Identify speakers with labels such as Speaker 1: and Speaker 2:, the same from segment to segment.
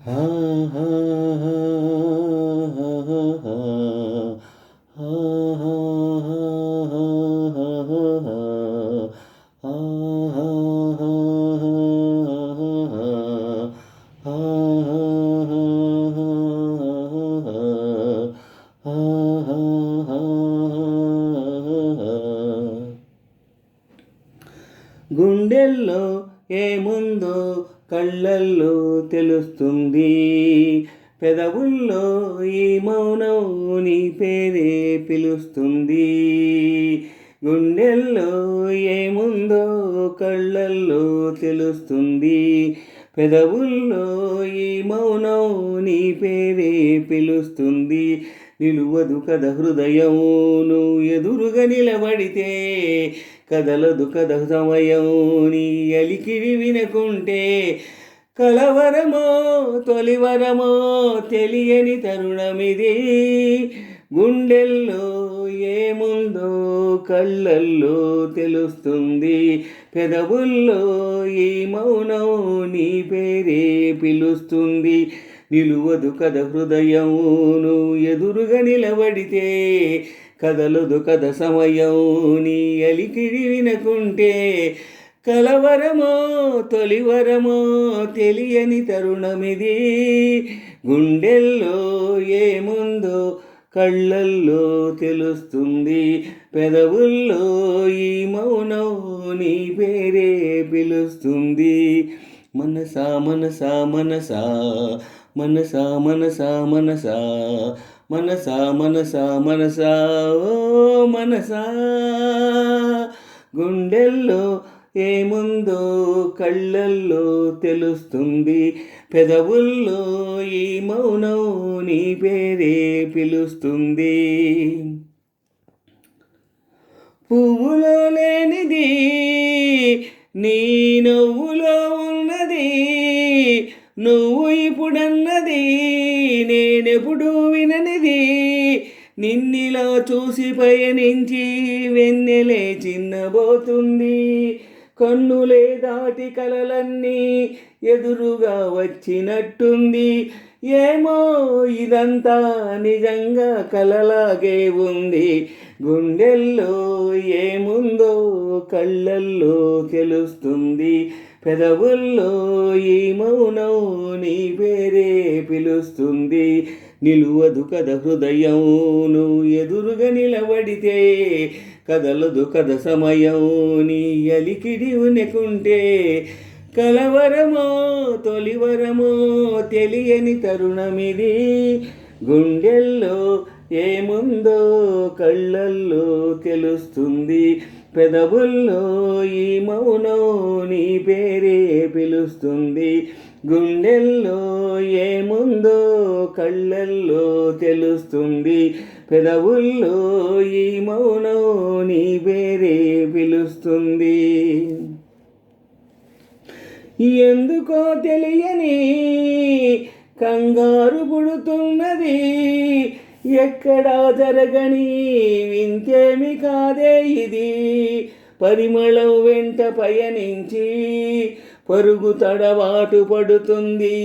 Speaker 1: హా హా హా హా హా హా హా గుండెల్లో ఏముందో కళ్ళల్లో తెలుస్తుంది, పెదవుల్లో ఈ మౌనం నీ పేరే పిలుస్తుంది. గుండెల్లో ఏముందో కళ్ళల్లో తెలుస్తుంది, పెదవుల్లో ఈ మౌనం నీ పేరే పిలుస్తుంది. నిలువదు కథ హృదయం నువ్వు ఎదురుగా నిలబడితే, కదలదు కథ సమయం నీ అలికిడి వినకుంటే. కలవరమో తొలివరమో తెలియని తరుణమిది, గుండెల్లో ఏముందో కళ్ళల్లో తెలుస్తుంది, పెదవుల్లో ఈ మౌనం నీ పేరే పిలుస్తుంది. నిలువదు కథ హృదయం నువ్వు ఎదురుగా నిలబడితే, కదలదు కథ సమయం నీ అలికిడి వినకుంటే. కలవరమో తొలివరమో తెలియని తరుణమిది, గుండెల్లో ఏముందో కళ్ళల్లో తెలుస్తుంది, పెదవుల్లో ఈ మౌనం నీ పేరే పిలుస్తుంది. మనసా మనసా మనసా మనసా మనసా మనసా మనసా మనసా మనసా ఓ మనసా. గుండెల్లో ఏముందో కళ్ళల్లో తెలుస్తుంది, పెదవుల్లో ఈ మౌనం నీ పేరే పిలుస్తుంది. పువ్వులో లేనిది నీ నవ్వులో ఉన్నది, నువ్వు ఇప్పుడన్నది నేనెప్పుడు విననిది. నిన్నిలా చూసి పయనించి వెన్నెలే చిన్నబోతుంది, కన్నులే దాటి కలలన్నీ ఎదురుగా వచ్చినట్టుంది. ఏమో ఇదంతా నిజంగా కలలాగే ఉంది, గుండెల్లో ఏముందో కళ్ళల్లో తెలుస్తుంది, పెదవుల్లో ఈ మౌనం నీ పేరే పిలుస్తుంది. నిలువదు కథ హృదయం నువ్వు ఎదురుగా నిలబడితే, కదలదు కథ సమయం నీ అలికిడి ఉనకుంటే. కలవరమో తొలివరమో తెలియని తరుణమిది, గుండెల్లో ఏముందో కళ్ళల్లో తెలుస్తుంది, పెదవుల్లో ఈ మౌనం నీ పేరే పిలుస్తుంది. గుండెల్లో ఏముందో కళ్ళల్లో తెలుస్తుంది, పెదవుల్లో ఈ మౌనం నీ పేరే పిలుస్తుంది. ఎందుకో తెలియని కంగారు పుడుతున్నది, ఎక్కడా జరగని వింతేమి కాదే ఇది. పరిమళం వెంట పయనించి పరుగు తడబాటు పడుతుంది,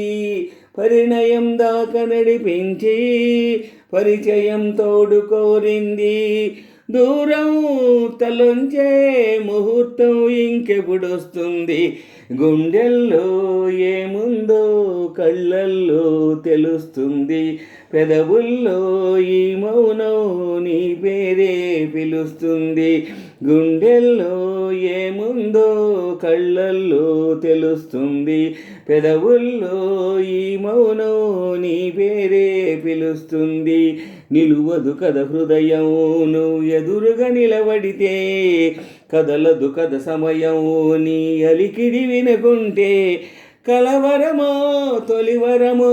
Speaker 1: పరిణయం దాకా నడిపించి పరిచయం తోడు కోరింది. దూరం తలొంచే ముహూర్తం ఇంకెప్పుడొస్తుంది, గుండెల్లో ఏముందో కళ్ళల్లో తెలుస్తుంది, పెదవుల్లో ఈ మౌనం నీ పేరే పిలుస్తుంది. గుండెల్లో ఏముందో కళ్ళల్లో తెలుస్తుంది, పెదవుల్లో ఈ మౌనం నీ పేరే పిలుస్తుంది. నిలువదు కథ హృదయం నువ్వు ఎదురుగా నిలబడితే, కదలదు కథ సమయం నీ అలికిడి వినకుంటే. కలవరమో తొలివరమో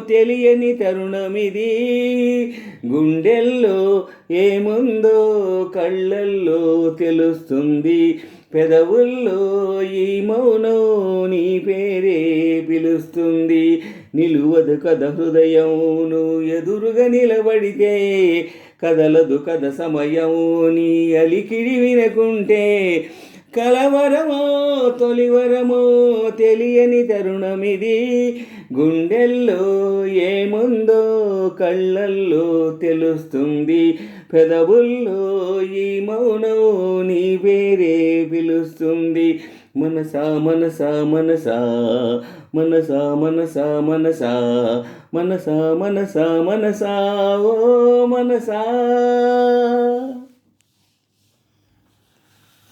Speaker 1: తెలియని తరుణమిది, గుండెల్లో ఏముందో కళ్ళల్లో తెలుస్తుంది, పెదవుల్లో ఈ మౌనం నీ పేరే పిలుస్తుంది. నిలువదు కథ హృదయం నువ్వు ఎదురుగా నిలబడితే, కదలదు కథ సమయం నీ అలికిడి వినకుంటే. కలవరమో తొలివరమో తెలియని తరుణమిది, గుండెల్లో ఏముందో కళ్ళల్లో తెలుస్తుంది, పెదవుల్లో ఈ మౌనం నీ పేరే పిలుస్తుంది. మనసా మనసా మనసా మనసా మనసా మనసా మనసా మనసా మనసా ఓ మనసా.